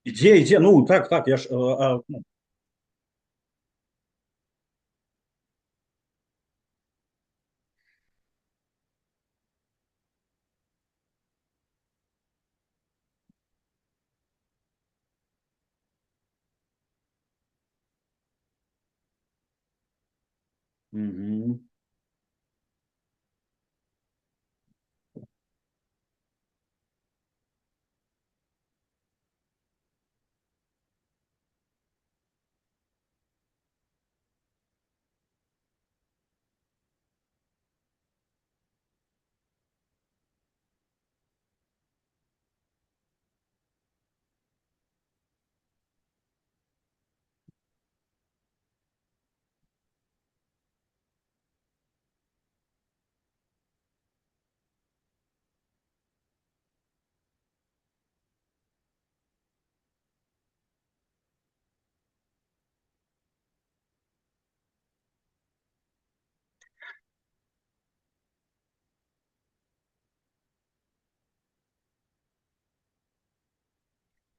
Ідзе, ну так, я ж ну, мгм.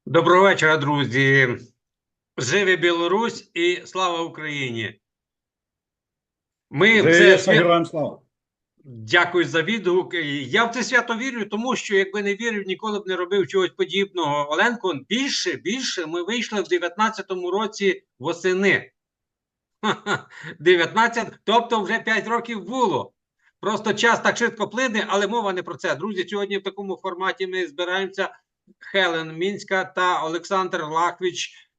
Доброго вечора, друзі. Живе Білорусь і слава Україні. Ми в Живе це вічно, свято. героям слава. Дякую за відгук. Я в це свято вірю, тому що якби не вірив, ніколи б не робив чогось подібного. Оленко, більше ми вийшли в 19-му році восени. 19, тобто вже 5 років було. Просто час так швидко плине, але мова не про це. Друзі, сьогодні в такому форматі ми збираємося. Хелен Мінська та Олександр Лахвіч.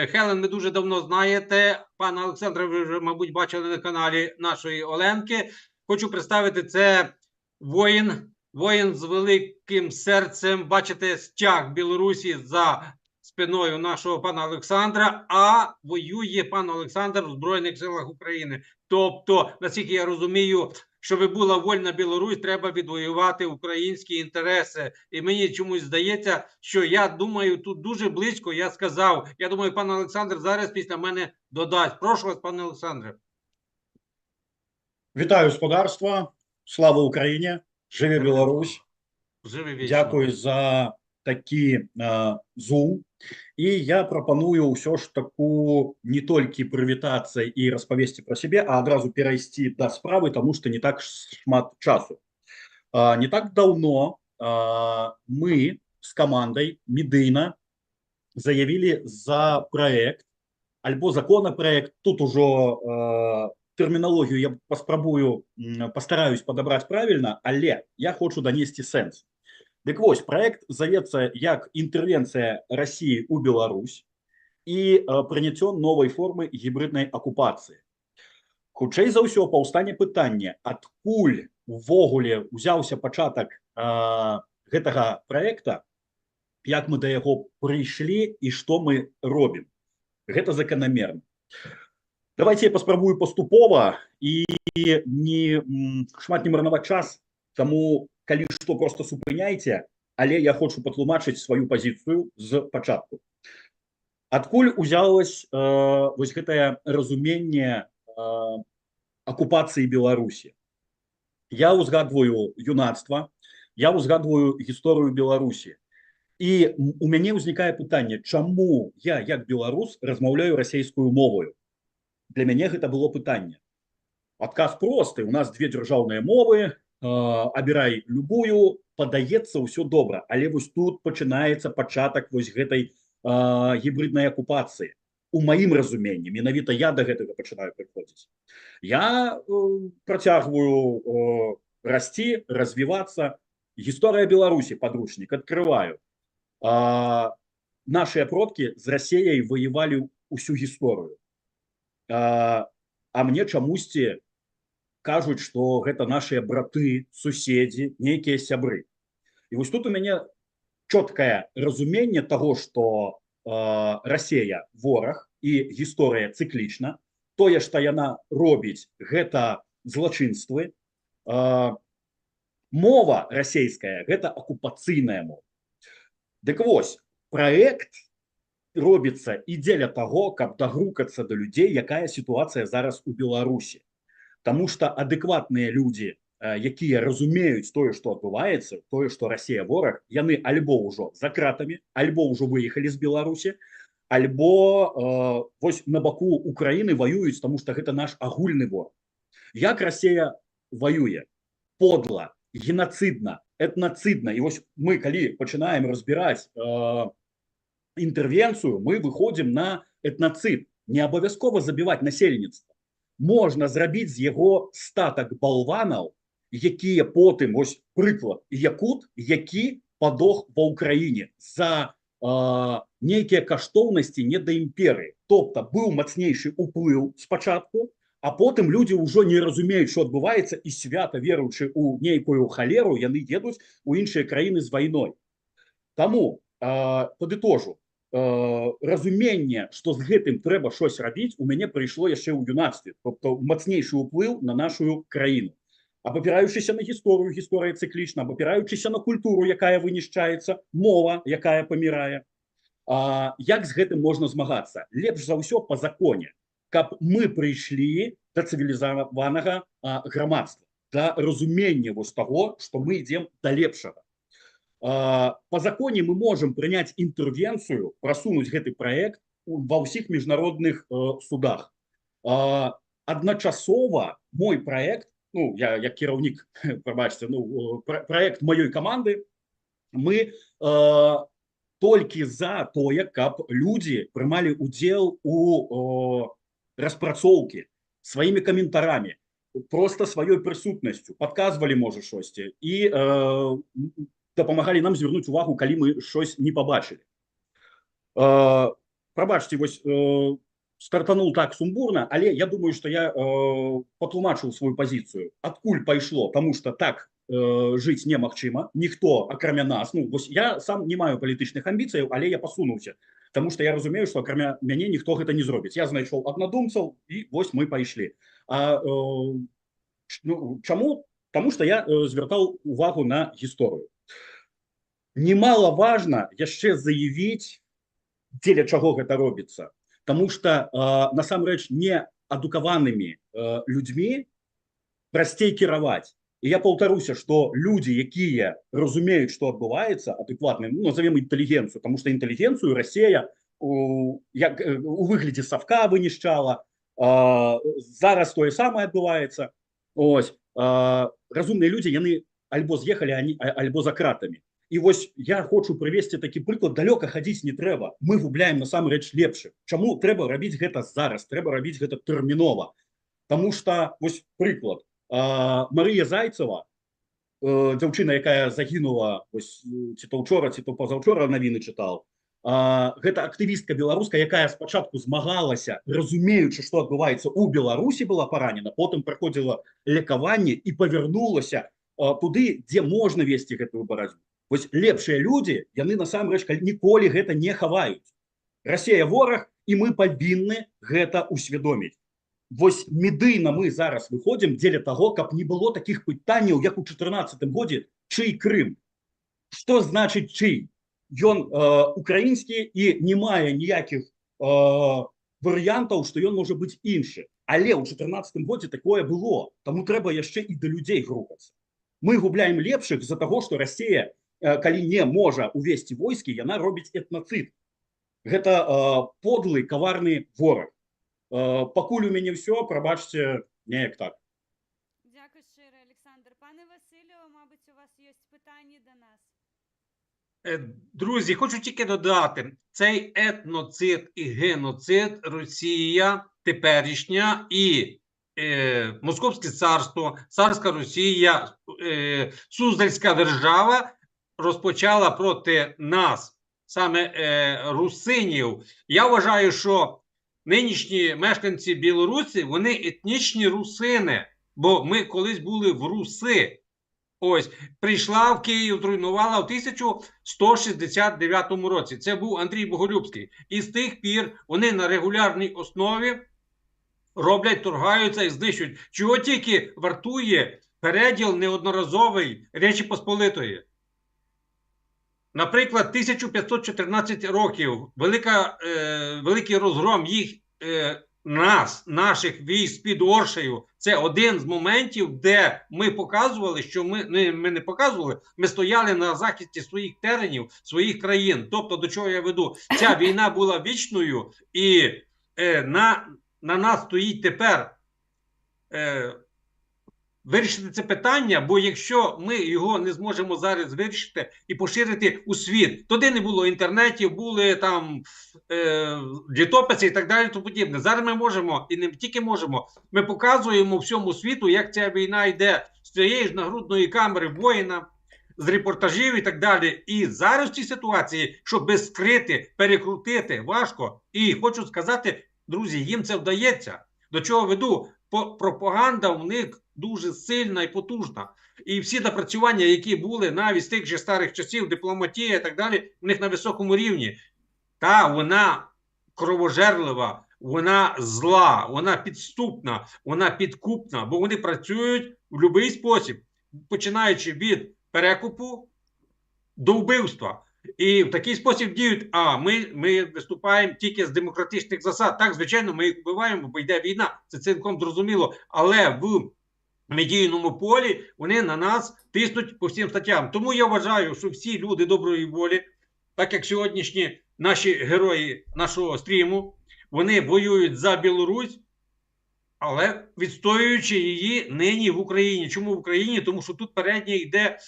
Хелен, ви дуже давно знаєте. Пана Олександра, ви вже, мабуть, бачили на каналі нашої Оленки. Хочу представити, це воїн з великим серцем. Бачите, стяг Білорусі за спиною нашого пана Олександра, а воює пан Олександр в Збройних силах України. Тобто, наскільки я розумію, щоб була вольна Білорусь, треба відвоювати українські інтереси. І мені чомусь здається, що я думаю, тут дуже близько я сказав. Я думаю, пан Олександр зараз після мене додасть. Прошу вас, пане Олександре. Вітаю господарство, слава Україні, живе Героям Білорусь. слава. Живи вічно. Дякую за такі зум. І я пропоную ўсё ж таку не толькі прывітацца і распавесці пра сябе, а адразу перайсці да справы, таму што не так шмат часу. Не так даўно мы з камандай медыйна заявілі за праект альбо законапраект. Тут ужо тэрміналогію я паспрабую, пастараюсь падабраць правільна, але я хочу данесці сэнс. Дык вось, праект завецца як інтэрвенцыя Расіі ў Беларусь і прыняццё новай формы гібриднай акупацыі. Хутчэй за ўсё паўстане пытанне, адкуль увогуле ўзяўся пачатак гэтага праекта, як мы да яго прыйшлі і што мы робім. Гэта заканамерна. Давайте я паспрабую паступова і шмат не марнаваць час, таму калі што просто супыняйце, але я хочу патлумачыць сваю пазіцыю з пачатку. Адкуль узялось вось гэтае разуменне акупацыі Беларусі? Я ўзгадваю юнацтва, я ўзгадваю гісторыю Беларусі. І у мяне ўзнікае пытанне, чаму я, як беларус, размаўляю расейскую мовою? Для мяне гэта было пытанне. Адказ просты: у нас две дзяржаўныя мовы, абірай любую, падаецца ўсё добра. Але вось тут пачынаецца пачатак вось гэтай гібриднай акупацыі. У маім разуменні, менавіта я да гэтага пачынаю прыходзіць. Я працягваю расці, развівацца. Гісторыя Беларусі, падручнік, адкрываю. Нашыя продкі з Расеяй ваявалі ўсю гісторыю. А мне чамусьці кажуць, што гэта нашыя браты, суседзі, нейкія сябры. І вось тут у мяне чоткае разуменне таго, што Расея вораг і гісторыя цыклічна. Тое, што яна робіць, гэта злачынствы. Мова расейская – гэта акупацыйная мова. Дык вось, праект робіцца і дзеля таго, каб дагрукацца да людзей, якая сітуацыя зараз у Беларусі. Таму што адэкватныя людзі якія разумеюць тое, што адбываецца, тое, што Расія вораг, яны альбо ўжо за кратамі, альбо ўжо выехалі з Беларусі, альбо вось на баку Украіны ваююць, таму што гэта наш агульны вораг. Як Расія воюе? Подла, геноцидна, этноцидна. І ось ми, коли починаємо розбирати інтервенцію, ми виходимо на етноцид. Не обов'язково забивати насельництво. Можна зробити з його статок болванів, які потім, ось приклад, якут, які подох в Україні за некие каштовності не до імперії. Тобто, був мацнейший уплив спочатку, а потім люди вже не розуміють, що відбувається, і свято віруючи у нейкую халеру, яны їдуть у інші країни з війною. Тому, подытожу, розуміння, що з гэтым треба щось робити, у мене прийшло ще у юнацтві. Тобто, мацнейший уплив на нашу країну. Абапіраючися на гісторію, гісторія циклічна, абапіраючися на культуру, яка винищається, мова, яка помирає. Як з гэтым можна змагатися? Лепш за ўсё по законе. Каб мы прыйшлі да цывілізаванага грамадства, да разумення вось таго, што мы ідзем да лепшага. По законе мы можем прыняць інтэрвенцыю, прасунуць гэты праект ва ўсіх міжнародных судах. Адначасова мой праект, ну, я як кіраўнік, прабачце, ну, праект маёй каманды, мы толькі за тое, каб людзі прымалі ўдзел у распрацоўкі сваімі каментарамі, просто сваёй прысутнасцю, падказвалі, можа, шосьці, і дапамагалі нам звярнуць увагу, калі мы щось не пабачылі. Прабачце, вось стартанул так сумбурна, але я думаю, што я патлумачыў сваю пазіцыю. Адкуль пайшло? Таму што так жыць немагчыма, ніхто, акрамя нас, ну, вось я сам не маю палітычных амбіцыяў, але я пасунуўся, таму што я разумею, што акрамя мяне ніхто гэта не зробіць. Я знайшоў аднадумцаў, і вось мы пайшлі. Чаму? Таму што я звяртаў увагу на гісторыю. Немалаважна яшчэ заявіць, дзеля чаго гэта робіцца, таму што насамрэч неадукаванымі людзьмі прасцей кіраваць. І я паўтаруся, што людзі, якія разумеюць, што адбываецца, адэкватна, ну, назовем інтэлігенцыю, таму што інтэлігенцыю Расія у выглядзе савка вынішчала, зараз тое самае адбываецца. Ось, разумныя людзі, яны альбо з'ехалі, альбо за кратамі. І вось я хочу прывесці такі прыклад, далёка хадзіць не трэба. Мы губляем насамрэч лепшых. Чаму трэба рабіць гэта зараз? Трэба рабіць гэта тэрмінова. Таму што, вось прыклад, Марыя Зайцева, дзяўчына, якая загінула, ось, ці то ўчора, ці то пазаўчора навіны чытаў, гэта актывістка беларуска, якая спачатку змагалася, разумеючы, што адбываецца у Беларусі, была паранена, потым праходзіла лекаванне і павярнулася туды, дзе можна весці гэтую барацьбу. Вось лепшыя людзі, яны насамрэч ніколі гэта не хаваюць. Расія вораг, і мы павінны гэта усвядоміць. Вось медыйна мы зараз выходзім дзеля таго, каб не было такіх пытанняў, як у 2014 годзе, чый Крым. Што значыць чый? Ён украінскі і не мае ніякіх варыянтаў, што ён можа быць іншы. Але ў 2014 годзе такое было, таму трэба яшчэ і да людзей грукацца. Мы губляем лепшых з-за таго, што Расія, калі не можа увесці войскі, яна робіць этноцид. Гэта подлы, каварны вораг. Пакуль у мяне ўсё, прабачце, неяк так. Дякую щиро, Олександр. Пане Василю, мабуть, у вас є питання до нас? Друзі, хочу тільки додати, цей етноцид і геноцид Росія теперішня і Московське царство, царська Росія, Суздальська держава розпочала проти нас, саме русинів. Я вважаю, що нинішні мешканці Білорусі, вони етнічні русини, бо ми колись були в Руси. Ось, прийшла в Київ, зруйнувала в 1169 році. Це був Андрій Боголюбський. І з тих пір вони на регулярній основі роблять, торгаються і знищують. Чого тільки вартує переділ неодноразовий Речі Посполитої. Наприклад, 1514 років, великий розгром їх наших військ під Оршею, це один з моментів, де ми показували, що ми не показували, ми стояли на захисті своїх теренів, своїх країн. Тобто, до чого я веду? Ця війна була вічною, і на нас стоїть тепер вирішити це питання, бо якщо ми його не зможемо зараз вирішити і поширити у світ, тоді не було інтернетів, були там літописи і так далі, то подібне. Зараз ми можемо, і не тільки можемо, ми показуємо всьому світу, як ця війна йде з цієї ж нагрудної камери воїна, з репортажів і так далі. І зараз в цій ситуації, щоб скрити, перекрутити, важко. І хочу сказати, друзі, їм це вдається. До чого веду? Пропаганда в них дуже сильна і потужна. І всі напрацювання, які були навіть з тих же старих часів, дипломатія і так далі, в них на високому рівні. Та вона кровожерлива, вона зла, вона підступна, вона підкупна, бо вони працюють в будь-який спосіб, починаючи від перекупу до вбивства. І в такий спосіб діють, ми виступаємо тільки з демократичних засад. Так, звичайно, ми їх вбиваємо, бо йде війна, це цілком зрозуміло, але в медійному полі вони на нас тиснуть по всім статтям. Тому я вважаю, що всі люди доброї волі, так як сьогоднішні наші герої нашого стріму, вони воюють за Білорусь, але відстоюючи її нині в Україні. Чому в Україні? Тому що тут передній йде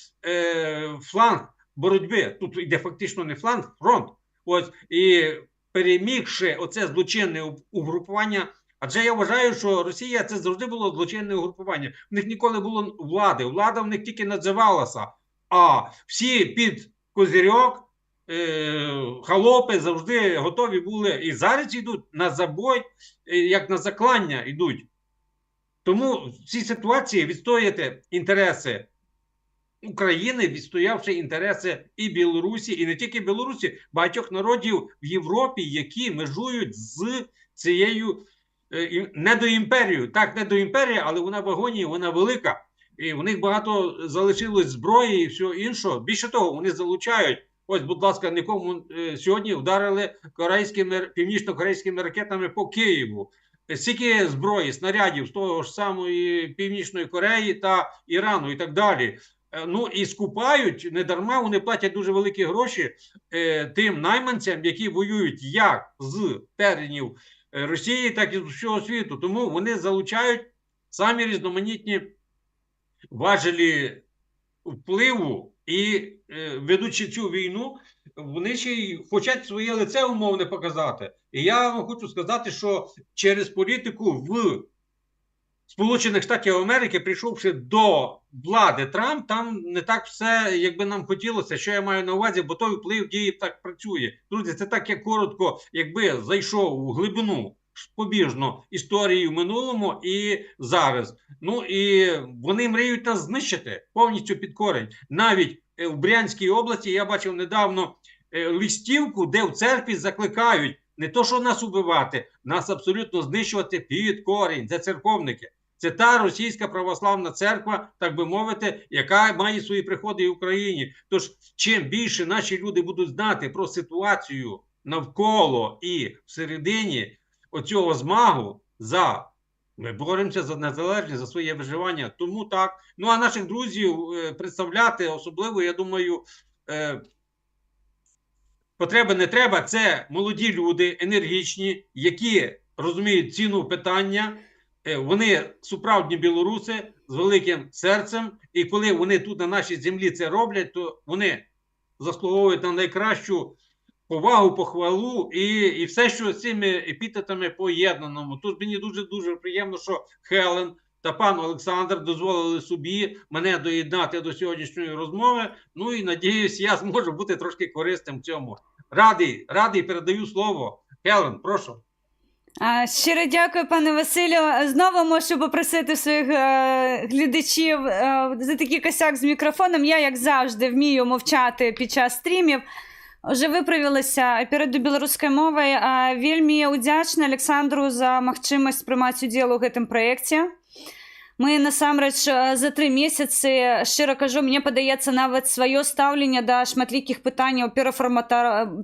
фланг боротьби. Тут йде фактично не фланг, фронт. Ось, і перемігши оце злочинне угрупування, адже я вважаю, що Росія це завжди було злочинне угрупування. В них ніколи було влади. Влада в них тільки називалася. А всі під козирьок, холопи завжди готові були. І зараз йдуть на забой, як на заклання йдуть. Тому в цій ситуації відстояти інтереси України, відстоявши інтереси і Білорусі, і не тільки Білорусі, багатьох народів в Європі, які межують з цією недоімперією. Так, недоімперія, але вона в агонії, вона велика. І в них багато залишилось зброї і всього іншого. Більше того, вони залучають. Ось, будь ласка, нікому сьогодні вдарили північно-корейськими ракетами по Києву. Стільки зброї, снарядів з того ж самої Північної Кореї та Ірану і так далі. Ну і скупають, не дарма вони платять дуже великі гроші тим найманцям, які воюють як з теренів Росії, так і з всього світу. Тому вони залучають самі різноманітні важелі впливу і ведучи цю війну, вони ще й хочуть своє лице умовне показати. І я вам хочу сказати, що через політику в Сполучених Штатів Америки, прийшовши до влади Трамп, там не так все, як би нам хотілося, що я маю на увазі, бо той вплив дії так працює. Друзі, це так, як коротко, якби зайшов у глибину побіжно історії в минулому і зараз. Ну і вони мріють нас знищити повністю під корень. Навіть в Брянській області я бачив недавно листівку, де в церкві закликають не то, що нас убивати, нас абсолютно знищувати під корінь. Це церковники. Це та російська православна церква, так би мовити, яка має свої приходи в Україні. Тож, чим більше наші люди будуть знати про ситуацію навколо і всередині оцього змагу ми боремося за незалежність, за своє виживання. Тому так. Ну, а наших друзів представляти особливо, я думаю, потреби не треба. Це молоді люди, енергічні, які розуміють ціну питання. Вони справжні білоруси з великим серцем. І коли вони тут на нашій землі це роблять, то вони заслуговують на найкращу повагу, похвалу і все, що з цими епітетами поєднаному. Тут мені дуже-дуже приємно, що Хелен та пан Олександр дозволили собі мене доєднати до сьогоднішньої розмови. Ну і надіюсь, я зможу бути трошки корисним в цьому. Радий, передаю слово. Хелен, прошу. Щиро дякую, пане Василю. Знову можу попросити своїх глядачів за такий косяк з мікрофоном. Я, як завжди, вмію мовчати під час стрімів. Вже виправилася перейду беларускай мовай. Вельмі удзячна Александру за магчымасць прымаць удзел у гэтым праекце. Мы насамрэч за 3 месяцы, шчыра кажу, мне падаецца, нават сваё стаўленне да шматлікіх пытанняў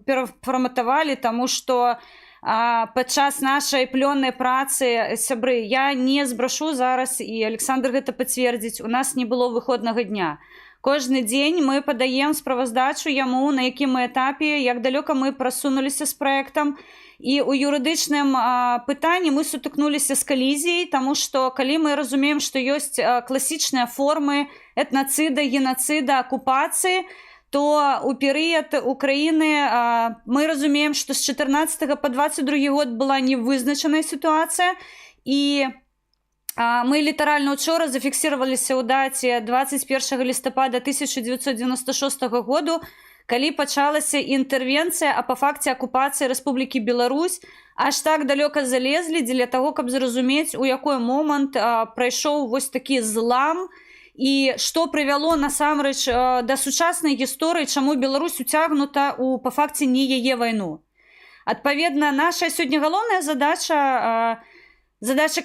перафарматавалі, таму што падчас нашай плённай працы. Сябры, я не збрашу зараз, і Александр гэта пацвердзіць, у нас не было выходнага дня. Кожны дзень мы падаем справаздачу яму, на якім мы этапе, як далёка мы прасунуліся з праектам. І ў юрыдычным пытанні мы сутыкнуліся з калізіяй, таму што калі мы разумеем, што ёсць класічныя формы этнацыда, генацыда, акупацыі, то у перыяд Украіны мы разумеем, што з 14 па 22 год была невызначаная сітуацыя, і мы літаральна учора зафіксіраваліся ў даце 21 лістапада 1996 году, калі пачалася інтэрвенцыя, а па факце акупацыі Рэспублікі Беларусь, аж так далёка залезлі дзеля таго, каб зразумець, у якой момант прайшоў вось такі злам, і што прывяло насамрэч да сучаснай гісторыі, чаму Беларусь уцягнута ў па факце не яе вайну. Адпаведна, наша сёння галоўная задача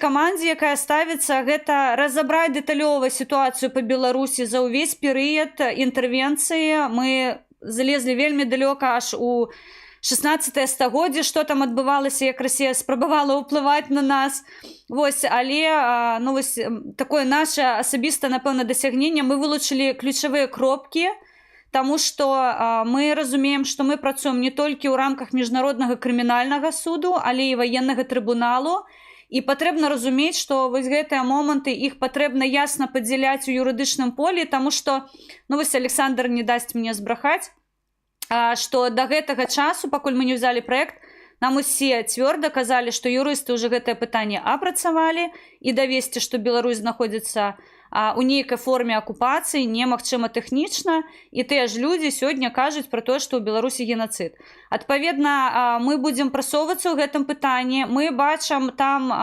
камандзе, якая ставіцца, гэта разабраць дэталёва сітуацыю па Беларусі за ўвесь перыяд інтэрвенцыі. Мы залезлі вельмі далёка аж у 16 стагоддзе, што там адбывалася, як Расія спрабавала ўплываць на нас. Вось, але ну, вось, такое наше асабіста, напэўна, дасягненне. Мы вылучылі ключавыя кропкі, таму што мы разумеем, што мы працуем не толькі ў рамках міжнароднага крымінальнага суду, але і ваеннага трыбуналу. І патрэбна разумець, што вось гэтыя моманты, іх патрэбна ясна падзяляць у юрыдычным полі, таму што, ну вось Александр не дасць мне збрахаць, што да гэтага часу, пакуль мы не ўзялі праект, нам усе цвёрда казалі, што юрысты ўжо гэтае пытанне апрацавалі, і давесці, што Беларусь знаходзіцца у нейкай форме акупацыі немагчыма тэхнічна, і тыя ж людзі сёння кажуць пра тое, што ў Беларусі генацыд. Адпаведна, мы будзем прасоўвацца ў гэтым пытанні, мы бачым там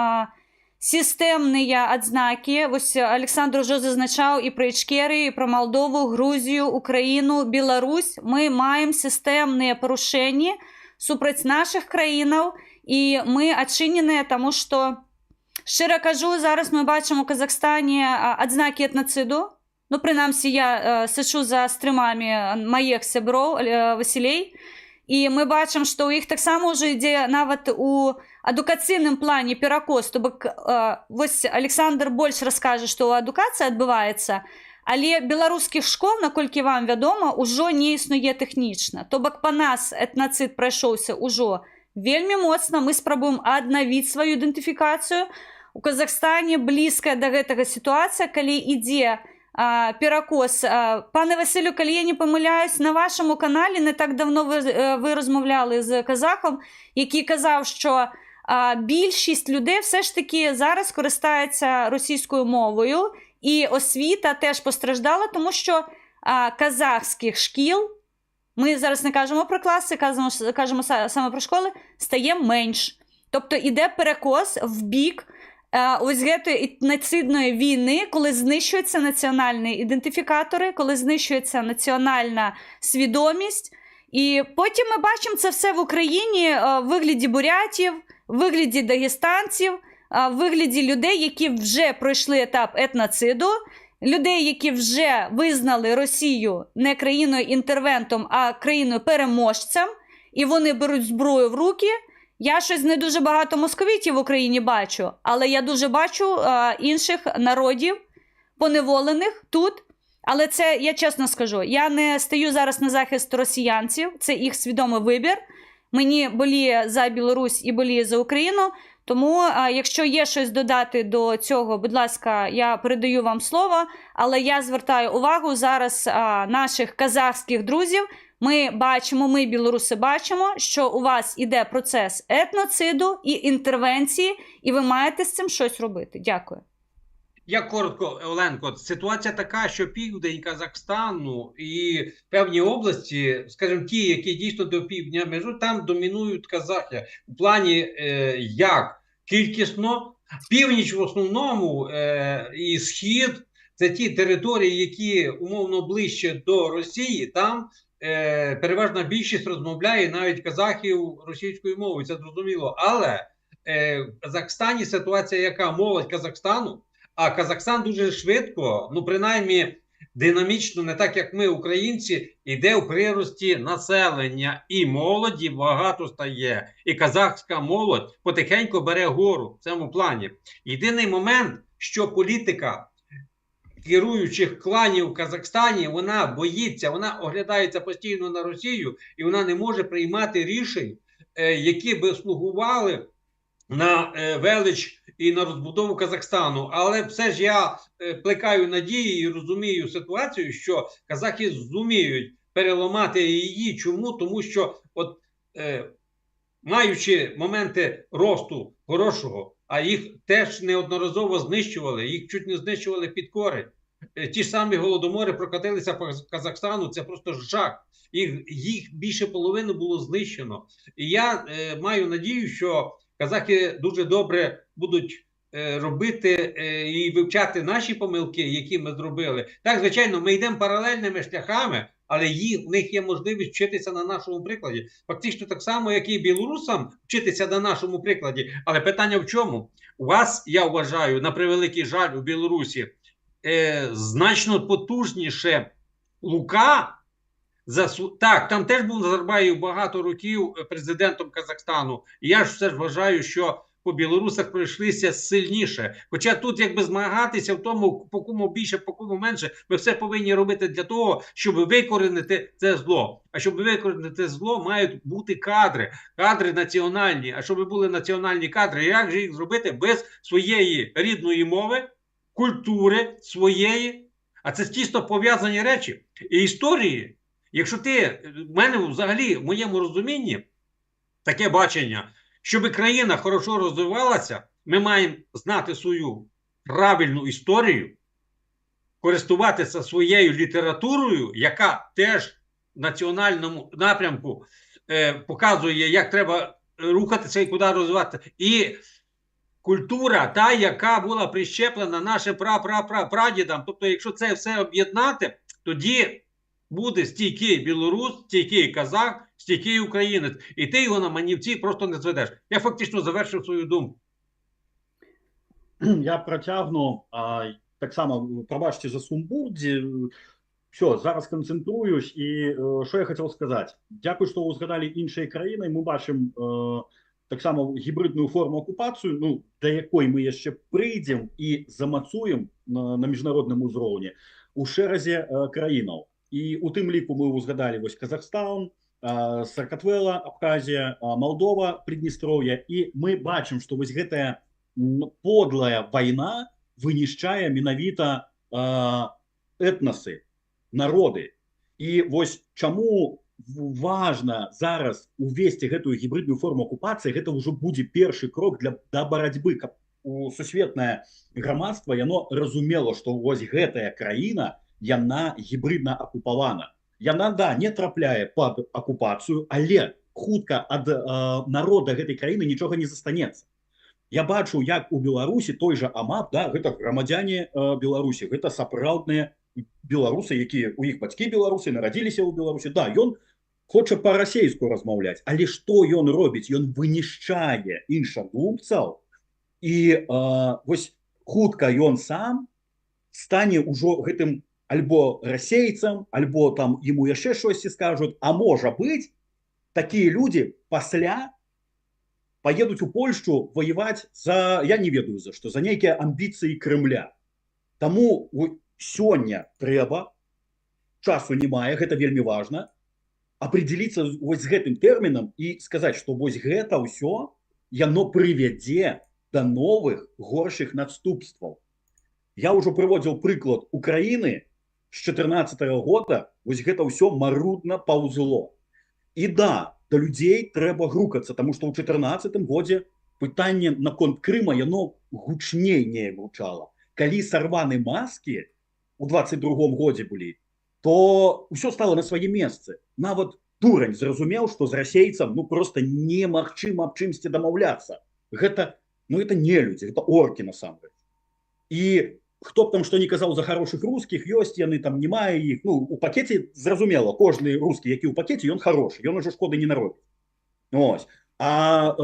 сістэмныя адзнакі. Вось Александр ужо зазначаў і пра Ічкерыю, і пра Малдову, Грузію, Украіну, Беларусь. Мы маем сістэмныя парушэнні супраць нашых краінаў, і мы адчыненыя, таму што, шчыра кажу, зараз мы бачым у Казахстане адзнакі этнацыду. Ну, прынамсі, я сачу за стрымамі маіх сяброў, Васілей, і мы бачым, што ў іх таксама ўжо ідзе нават у адукацыйным плане перакос. То бок, вось Александр больш раскажа, што адукацыя адбываецца, але беларускіх школ, наколькі вам вядома, ўжо не існуе тэхнічна. То бок, па нас этнацыд прайшоўся ўжо вельмі моцна, мы спрабуем аднавіць сваю ідэнтыфікацыю. У Казахстане блізкая да гэтага сітуацыя, калі ідзе перакос. Пане Василю, калі я не памыляюсь, на вашаму канале не так давно ви розмовляли з казахом, який казав, що більшість людей все ж таки зараз користаються російською мовою, і освіта теж постраждала, тому що казахських шкіл, ми зараз не кажемо про класи, кажемо саме про школи, стає менш. Тобто іде перекос в бік ось гэтої етноцидної війни, коли знищуються національні ідентифікатори, коли знищується національна свідомість. І потім ми бачимо це все в Україні в вигляді бурятів, в вигляді дагестанців, в вигляді людей, які вже пройшли етап етноциду, людей, які вже визнали Росію не країною-інтервентом, а країною-переможцем, і вони беруть зброю в руки. Я щось не дуже багато московитів в Україні бачу, але я дуже бачу інших народів, поневолених тут. Але це, я чесно скажу, я не стою зараз на захист росіянців, це їх свідомий вибір. Мені боліє за Білорусь і боліє за Україну, тому якщо є щось додати до цього, будь ласка, я передаю вам слово, але я звертаю увагу зараз наших казахських друзів. Ми бачимо, ми, білоруси, бачимо, що у вас іде процес етноциду і інтервенції, і ви маєте з цим щось робити. Дякую. Я коротко, Оленко, ситуація така, що південь Казахстану і певні області, скажімо, ті, які дійсно до півдня межу, там домінують казахи. У плані як кількісно, північ в основному і схід, це ті території, які умовно ближче до Росії, там переважна більшість розмовляє навіть казахів російською мовою, це зрозуміло. Але в Казахстані ситуація яка? Молодь Казахстану, а Казахстан дуже швидко, ну принаймні динамічно, не так як ми, українці, іде у прирості населення, і молоді багато стає, і казахська молодь потихеньку бере гору в цьому плані. Єдиний момент, що політика керуючих кланів в Казахстані, вона боїться, вона оглядається постійно на Росію, і вона не може приймати рішень, які би слугували на велич і на розбудову Казахстану. Але все ж я плекаю надії і розумію ситуацію, що казахи зуміють переламати її. Чому? Тому що от маючи моменти росту хорошого, а їх теж неодноразово знищували, їх чуть не знищували під корень. Ті ж самі голодомори прокатилися по Казахстану, це просто жах. Їх більше половини було знищено. І я маю надію, що казахи дуже добре будуть робити і вивчати наші помилки, які ми зробили. Так, звичайно, ми йдемо паралельними шляхами, але в них є можливість вчитися на нашому прикладі. Фактично так само, як і білорусам вчитися на нашому прикладі. Але питання в чому? У вас, я вважаю, на превеликий жаль, у Білорусі значно потужніше Лука. Так, там теж був Назарбаєв багато років президентом Казахстану. І я ж все ж вважаю, що по білорусах пройшлися сильніше. Хоча тут якби змагатися в тому, по кому більше, по кому менше, ми все повинні робити для того, щоб викоренити це зло. А щоб викоренити зло, мають бути кадри національні. А щоб були національні кадри, як же їх зробити без своєї рідної мови, культури своєї? А це тісно пов'язані речі. І історії. Якщо в мене взагалі, в моєму розумінні, таке бачення, щоб країна хорошо розвивалася, ми маємо знати свою правильну історію, користуватися своєю літературою, яка теж в національному напрямку показує, як треба рухатися і куди розвиватися. І культура, та, яка була прищеплена нашим прадідам. Тобто, якщо це все об'єднати, тоді буде стійкий білорус, стійкий казах, стійкий українець. І ти його на манівці просто не зведеш. Я фактично завершив свою думку. Я протягну, так само, пробачте за сумбур, все, зараз концентруюсь, і що я хотів сказати. Дякую, що ви згадали інші країни, ми бачимо так само гібридну форму окупацію, ну, до якої ми ще прийдемо і замацуємо на міжнародному узроўні у шеразі країнаў. І у тым ліку мы узгадали вось Казахстан, Саркатвела, Абхазія, Молдова, Придністров'я, і мы бачым, што вось гэтая подлая вайна вынішчае менавіта этносы, народы. І вось чаму важна зараз увесці гэтую гібридную форму окупацыі, гэта ўжо будзе першы крок да барацьбы, каб сусветнае грамадства яно разумела, што вось гэтая краіна яна гібридна акупавана. Яна, да, не трапляе пад акупацыю, але хутка ад народа гэтай краіны нічога не застанецца. Я бачу, як у Беларусі той жа АМАП, да, гэта грамадзяне Беларусі, гэта сапраўдныя беларусы, якія у іх бацькі беларусы, нарадзіліся ў Беларусі. Да, ён хоча па-расейску размаўляць, але што ён робіць? Ён вынішчае іншадумцаў, і вось хутка ён сам стане ўжо гэтым альбо расейцам, альбо там ему яшчэ щось скажут, а можа быць, такія людзі пасля поедуць у Польшу воевать за, я не ведаю за што, за нейкія амбіцыі Крымля. Таму сёння трэба, часу не мае, гэта вельмі важна, определиться вось з гэтым тэрмінам і сказаць, што вось гэта ўсё, яно прывядзе да новых горшых надступстваў. Я ўжо прыводзіў прыклад Украіны, з 2014 года вось гэта ўсё марудна паўзло. І да, да людзей трэба грукацца, таму што ў 2014 годзе пытанне наконт Крыма яно гучней не гучала. Калі сарваны маскі у 22 годзе былі, то ўсё стало на свае месцы. Нават дурань зразумеў, што з расейцам ну просто немагчыма аб чымсьці дамаўляцца. Гэта, ну это не людзі, гэта оркі насамрэч. І хто б там што не казаў за хорошых рускіх, ёсць яны там, не мае іх. Ну, у пакеце зразумела, кожны рускі, які ў пакеце, ён хорошы, ён ужо шкоды не наробіць. Ось. А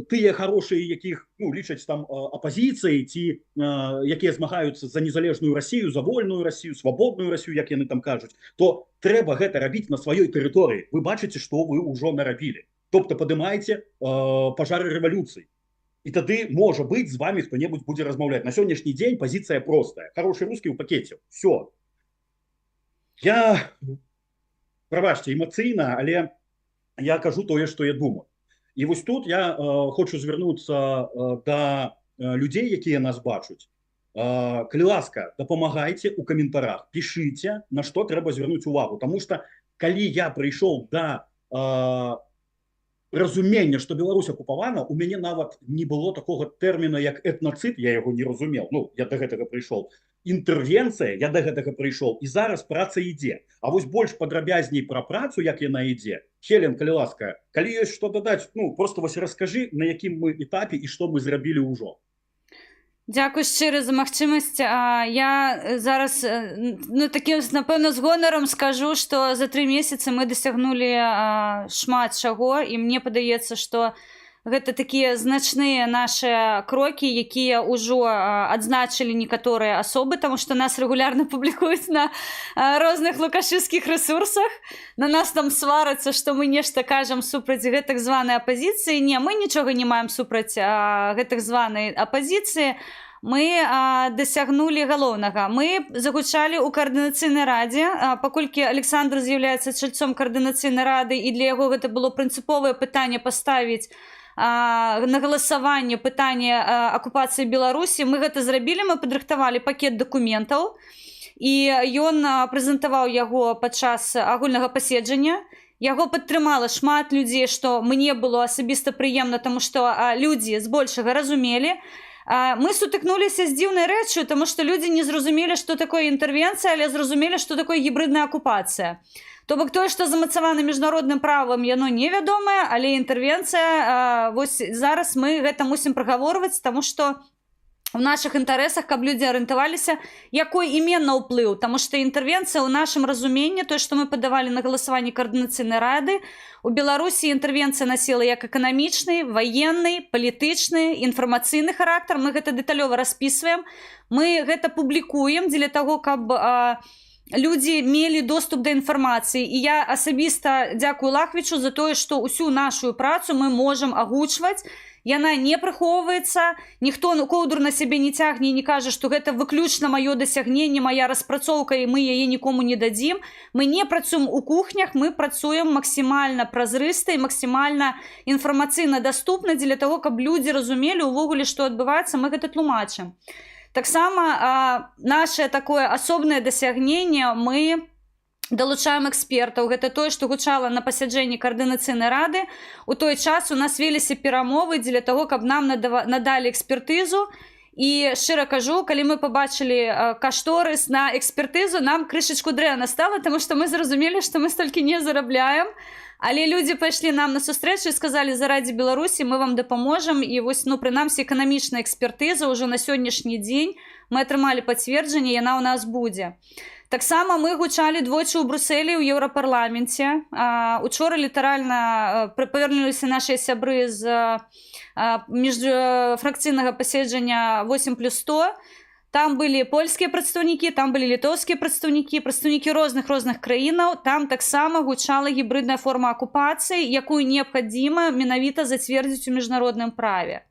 тыя хорошыя, якіх лічаць там апазіцыяй ці якія змагаюцца за незалежную Расію, за вольную Расію, свабодную Расію, як яны там кажуць, то трэба гэта рабіць на сваёй тэрыторыі. Вы бачыце, што вы ўжо нарабілі. Тобто падымаеце пажары рэвалюцыі. І тады, можа быць, з вами хто-небудзь будзе размаўляць. На сённяшні дзень пазіцыя простая. Хорошы рускі ў пакеце. Все. Я, прабачце, эмацыйна, але я кажу тое, што я думаю. І вось тут я хочу звярнуцца да людзей, якія нас бачуць. Калі ласка, дапамагайце ў каментарах, пішыце, на што трэба звярнуць увагу. Таму што калі я прыйшоў да разумення, што Беларусь акупавана, у мяне нават не было такога тэрміна, як этнацыд, я яго не разумеў. Я да гэтага прыйшоў. Інтэрвенцыя, я да гэтага прыйшоў, і зараз праца ідзе. А вось больш падрабязней пра працу, як яна ідзе. Хелен, калі ласка, калі ёсць што дадаць, просто вось раскажы, на якім мы этапе і што мы зрабілі ўжо. Дзякуй шчыра за магчымасць. Я зараз, такім, напэўна, з гонарам скажу, што за 3 месяцы мы дасягнулі шмат чаго, і мне падаецца, што гэта такія значныя нашыя крокі, якія ўжо адзначылі некаторыя асобы, таму што нас рэгулярна публікуюць на розных лукашысцкіх рэсурсах. На нас там сварацца, што мы нешта кажам супраць гэтак званай апазіцыі. Не, мы нічога не маем супраць гэтак званай апазіцыі. Мы дасягнулі галоўнага. Мы загучалі ў каардынацыйнай радзе, паколькі Александр з'яўляецца чальцом каардынацыйнай рады, і для яго гэта было прынцыповае пытанне паставіць на галасаванне пытанне акупацыі Беларусі. Мы гэта зрабілі, мы падрыхтавалі пакет дакументаў, і ён прэзентаваў яго падчас агульнага паседжання. Яго падтрымала шмат людзей, што мне было асабіста прыемна, таму што людзі збольшага разумелі. Мы сутыкнуліся з дзіўнай рэччю, таму што людзі не зразумелі, што такое інтэрвенцыя, але зразумелі, што такое гібридная акупацыя. То бок тое, што замацавана міжнародным правам, яно невядомае, але інтэрвенцыя, вось зараз мы гэта мусім прагаворваць, таму што у нашых інтарэсах, каб людзі арыентаваліся, якой іменна ўплыў, таму што інтэрвенцыя ў нашым разуменні, тое, што мы падавалі на галасаванні каардынацыйнай рады, у Беларусі інтэрвенцыя насіла як эканамічны, ваенны, палітычны, інфармацыйны характар. Мы гэта дэталёва распісваем. Мы гэта публікуем дзеля таго, каб людзі мелі доступ да інфармацыі. І я асабіста дзякую Лахвічу за тое, што ўсю нашу працу мы можам агучваць. Яна не прыхоўваецца, ніхто коўдру на сябе не цягне і не кажа, што гэта выключна маё дасягненне, мая распрацоўка, і мы яе нікому не дадзім. Мы не працуем у кухнях, мы працуем максімальна празрыста і максімальна інфармацыйна даступна дзеля таго, каб людзі разумелі ўвогуле, што адбываецца, мы гэта тлумачым. Таксама наше такое асобнае дасягненне, мы далучаем экспертаў. Гэта тое, што гучала на пасяджэнні каардынацыйнай рады. У той час у нас веліся перамовы дзеля таго, каб нам надалі экспертызу. І шчыра кажу, калі мы пабачылі кашторыс на экспертызу, нам крышачку дрэнна стала, таму што мы зразумелі, што мы столькі не зарабляем. Але людзі пайшлі нам на сустрэчу і сказалі, заради Беларусі мы вам дапаможам. І вось, прынамсі, эканамічная экспертыза ўжо на сённяшні дзень мы атрымалі пацверджанне, яна ў нас будзе. Таксама мы гучалі двойчы ў Брусэлі ў Еўрапарламенце. Учора літаральна павярнуліся нашыя сябры з міжфракцыйнага паседжання 8+100. Там былі польскія прадстаўнікі, там былі літоўскія прадстаўнікі розных краінаў. Там таксама гучала гібридная форма акупацыі, якую неабходіма менавіта зацвердзіць у міжнародным праве.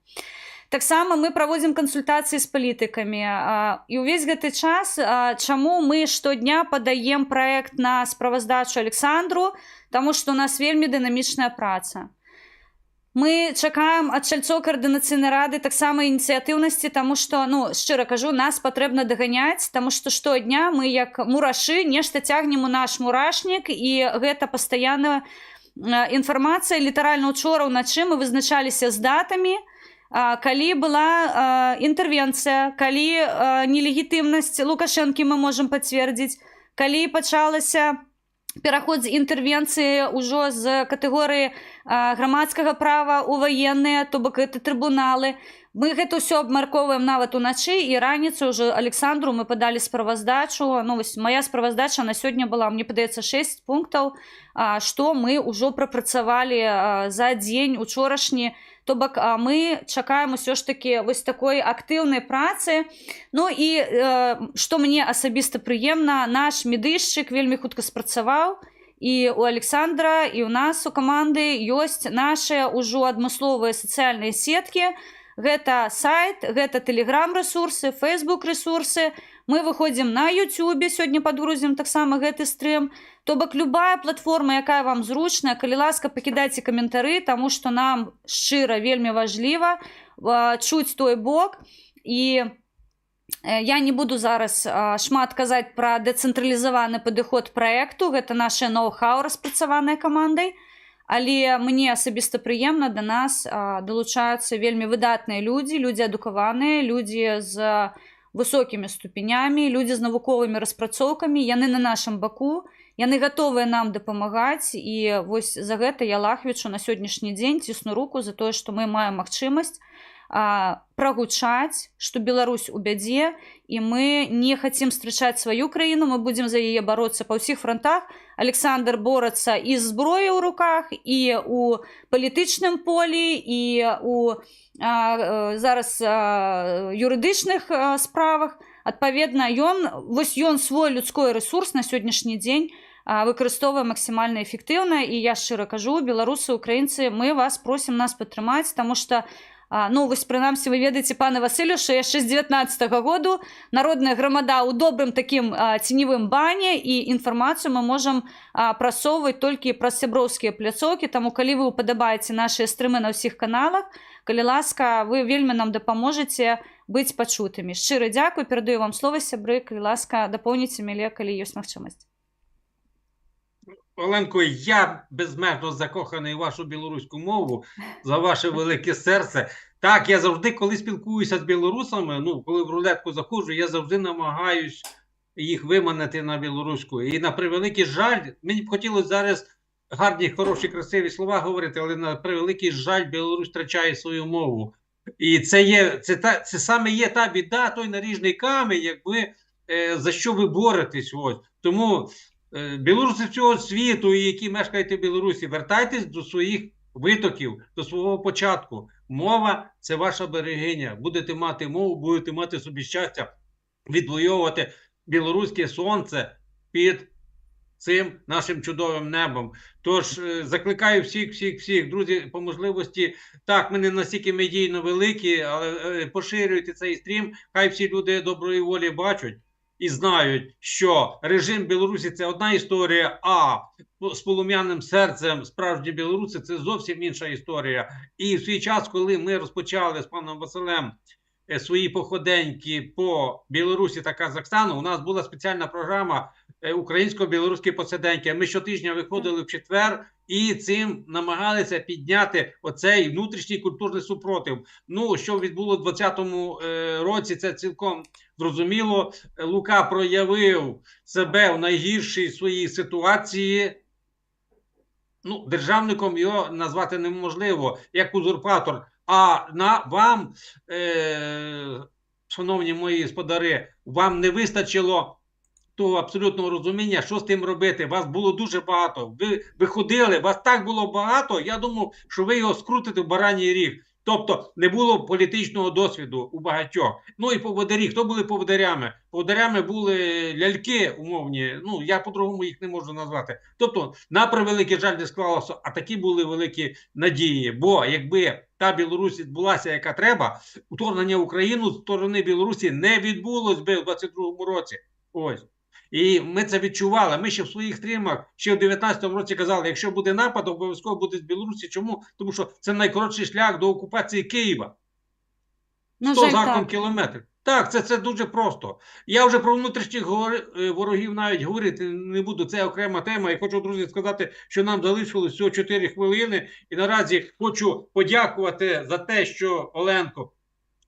Таксама мы праводзім кансультацыі з палітыкамі. І ўвесь гэты час, чаму мы штодня падаем праект на справаздачу Александру, таму што у нас вельмі дынамічная праца. Мы чакаем ад чальцоў каардынацыйнай рады таксама ініцыятыўнасці, таму што, шчыра кажу, нас патрэбна даганяць, таму што штодня мы, як мурашы, нешта цягнем у наш мурашнік, і гэта пастаянная інфармацыя. Літаральна учора ўначы мы вызначаліся з датамі, калі была інтэрвенцыя, калі нелегітымнасць Лукашэнкі мы можам пацвердзіць, калі пачалася пераход з інтэрвенцыі ўжо з катэгорыі грамадскага права ў ваенныя, то бок гэта трыбуналы. Мы гэта ўсё абмяркоўваем нават уначы, і раніцай ўжо Александру мы падалі справаздачу. Ну, вось моя справаздача на сёння была, мне падаецца, 6 пунктаў, што мы ўжо прапрацавалі за дзень учорашні. То бок мы чакаем усё ж такі вось такой актыўнай працы. Ну і што мне асабіста прыемна, наш медыйшчык вельмі хутка спрацаваў, і у Александра, і ў нас у каманды ёсць нашыя ўжо адмысловыя сацыяльныя сеткі. Гэта сайт, гэта тэлеграм-рэсурсы, фэйсбук-рэсурсы. Мы выходзім на Ютубе, сёння падгрузім таксама гэты стрым. То бок любая платформа, якая вам зручная, калі ласка, пакідайце каментары, таму што нам шчыра вельмі важліва чуць той бок. І я не буду зараз шмат казаць пра дэцэнтралізаваны падыход праекту, гэта наша ноу-хау распрацаваная камандай. Але мне асабіста прыемна, да нас далучаюцца вельмі выдатныя людзі, людзі адукаваныя, людзі з высокімі ступенямі, людзі з навуковымі распрацоўкамі, яны на нашым баку, яны гатовыя нам дапамагаць, і вось за гэта я Лахвічу на сённяшні дзень цісну руку за тое, што мы маем магчымасць прагучаць, што Беларусь у бядзе, і мы не хацім страчаць сваю краіну, мы будзем за яе бароцца па ўсіх фронтах. Александр борацца і з зброяй у руках, і у палітычным полі, і у зараз юрыдычных справах. Адпаведна, ён свой людской рэсурс на сённяшні дзень выкарыстоўвае максімальна эфектыўна, і я шчыра кажу, беларусы, украінцы, мы вас просім нас падтрымаць, таму што ну, вось, прынамсі, вы ведаеце, пане Василю, що яшчэ з 19-го году народная грамада ў добрым такім ценевым бане, і інфармацыю мы можам прасоўваць толькі праз сяброўскія пляцоўкі. Таму, калі вы упадабаеце нашыя стрымы на ўсіх каналах, калі ласка, вы вельмі нам дапаможаце быць пачутымі. Шчыра дзякуй, перадаю вам слова, сябры, калі ласка, дапоўніце мяне, калі ёсць магчымасць. Оленко, я безмежно закоханий у вашу білоруську мову, за ваше велике серце. Так, я завжди, коли спілкуюся з білорусами, ну, коли в рулетку заходжу, я завжди намагаюсь їх виманити на білоруську. І на превеликий жаль, мені б хотілося зараз гарні, хороші, красиві слова говорити, але на превеликий жаль Білорусь втрачає свою мову. І це саме є та біда, той наріжний камінь, якби, за що ви боретесь. Ось. Тому білоруси цього світу, і які мешкають в Білорусі, вертайтесь до своїх витоків, до свого початку. Мова – це ваша берегиня. Будете мати мову, будете мати собі щастя відвоювати білоруське сонце під цим нашим чудовим небом. Тож закликаю всіх, друзі, по можливості, так, ми не настільки медійно великі, але поширюйте цей стрім, хай всі люди доброї волі бачать і знають, що режим Білорусі – це одна історія, а з полум'яним серцем справжні білоруси – це зовсім інша історія. І в свій час, коли ми розпочали з паном Василем свої походеньки по Білорусі та Казахстану, у нас була спеціальна програма українсько-білоруські посиденьки. Ми щотижня виходили в четвер і цим намагалися підняти оцей внутрішній культурний супротив. Ну, що відбулося в 2020 році, це цілком зрозуміло. Лука проявив себе в найгіршій своїй ситуації. Ну, державником його назвати неможливо, як узурпатор. А вам, шановні мої господари, вам не вистачило того абсолютного розуміння, що з тим робити. Вас було дуже багато. Ви ходили, вас так було багато, я думав, що ви його скрутите в бараній ріг. Тобто не було політичного досвіду у багатьох. Ну і поводирі. Хто були поводирями? Поводирями були ляльки умовні. Ну, я по-другому їх не можу назвати. Тобто, на превеликий жаль не склалося, а такі були великі надії. Бо якби та Білорусь відбулася, яка треба, вторгнення в Україну з сторони Білорусі не відбулось би в 22-му році. Ось. І ми це відчували. Ми ще в своїх стрімах, ще в 19-му році казали, якщо буде напад, обов'язково буде з Білорусі. Чому? Тому що це найкоротший шлях до окупації Києва. 100 з кілометрів. Так, це дуже просто. Я вже про внутрішніх ворогів навіть говорити не буду. Це окрема тема. І хочу, друзі, сказати, що нам залишилось всього 4 хвилини. І наразі хочу подякувати за те, що, Оленко,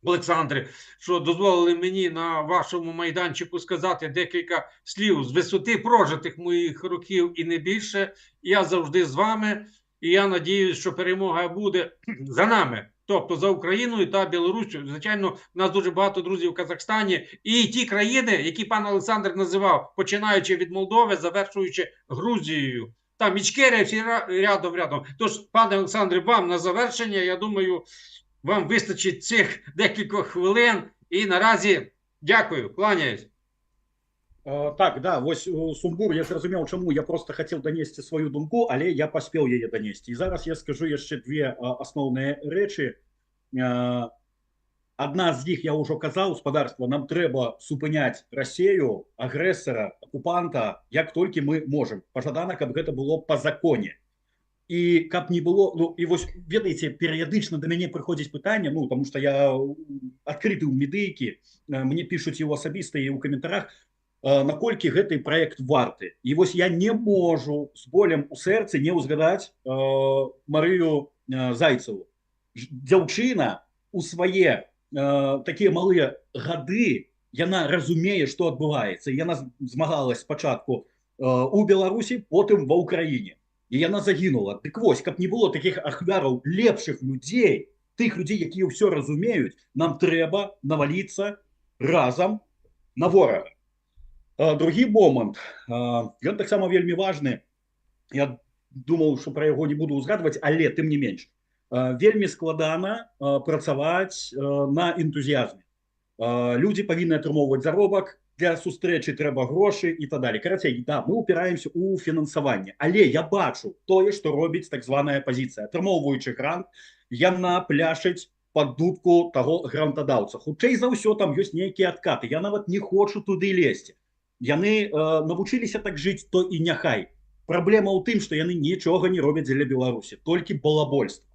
Олександре, що дозволили мені на вашому майданчику сказати декілька слів з висоти прожитих моїх років і не більше. Я завжди з вами, і я надіюсь, що перемога буде за нами, тобто за Україною та Білоруссю. Звичайно, в нас дуже багато друзів в Казахстані і ті країни, які пан Олександр називав, починаючи від Молдови, завершуючи Грузією. Там Ічкерія всі рядом. Тож, пане Олександре, вам на завершення, я думаю, вам вистачить цих декількох хвилин. І наразі дякую, кланяюсь. Так, да, вось сумбур, я зразумеў, чаму я просто хацеў данесці сваю думку, але я паспеў яе данесці. І зараз я скажу яшчэ две асноўныя рэчы. Адна з іх я ўжо казаў, гаспадарства, нам трэба супыняць Расею, агрэсара, акупанта, як толькі мы можам. Пажадана, каб гэта было па законе. І каб не было, ну, і вось, ведаеце, перыядычна да мяне прыходзіць пытанне, ну, таму што я адкрыты ў медыйкі, мне пішуць і ў асабіста, і ў каментарах, наколькі гэты праект варты. І вось я не можу з болем у сэрцы не ўзгадаць Марыю Зайцеву. Дзяўчына у свае такія малыя гады, яна разумее, што адбываецца. Яна змагалась спачатку у Беларусі, потым ва Ўкраіне. І яна загінула. Дык вось, каб не было такіх ахвяраў лепшых людзей, тых людзей, якія ўсё разумеюць, нам трэба наваліцца разам на ворага. Другі момант, ён таксама вельмі важны. Я думаў, што пра яго не буду ўзгадваць, але тым не менш. Вельмі складана працаваць на энтузіязме. Людзі павінны атрымоўваць заробак, для сустрэчы трэба грошы і так далее. Карацей, да, мы упіраемся ў фінансаванне. Але я бачу тое, што робіць так званая апазіцыя. Атрымоўваючы грант, яна пляшыць пад дудку таго грантадаўца. Хутчэй за ўсё там ёсць нейкія адкаты. Я нават не хочу туды лезці. Яны навучыліся так жыць, то і няхай. Праблема ў тым, што яны нічога не робяць для Беларусі, толькі балабольства.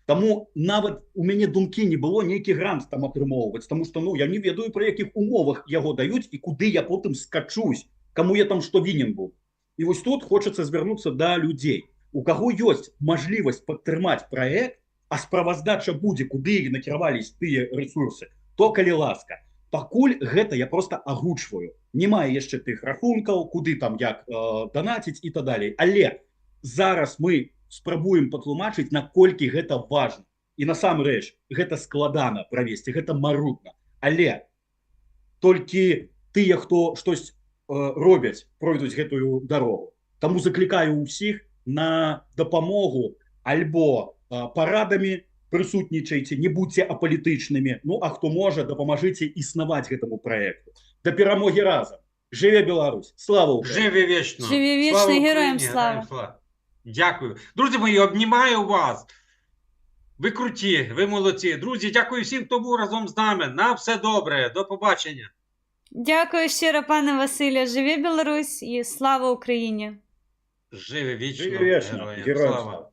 Таму нават у мяне думкі не было нейкі грант там атрымоўваць, таму што, ну, я не ведаю, пры якіх умовах яго даюць і куды я потым скачусь, каму я там што вінен быў. І вось тут хочацца звярнуцца да людзей. У каго ёсць мажлівасць падтрымаць праект, а справаздача будзе, куды накіравались тыя рэсурсы, то калі ласка. Пакуль гэта я просто агучваю. Не мае яшчэ тых рахункаў, куды там як данаціць і так далей. Але зараз мы спрабуем патлумачыць, наколькі гэта важна. І насамрэч, гэта складана правесці, гэта марудна. Але толькі тыя, хто штось робяць, пройдуць гэтую дарогу. Таму заклікаю ўсіх на дапамогу альбо парадамі, прысутнічайце, не будьце апалітычнымі, ну а хто можа, дапамажыце існаваць гэтаму праекту. Да перамогі разам. Жыве Беларусь! Слава Україні! Живе вічно! Живе вічно, героям слава! Дякую. Друзі мої, обнімаю вас. Ви круті, ви молодці. Друзі, дякую всім, хто був разом з нами. На все добре. До побачення. Дякую щиро, пане Василю. Живе Білорусь і слава Україні! Живе вічно. Живе вічно. Героям слава!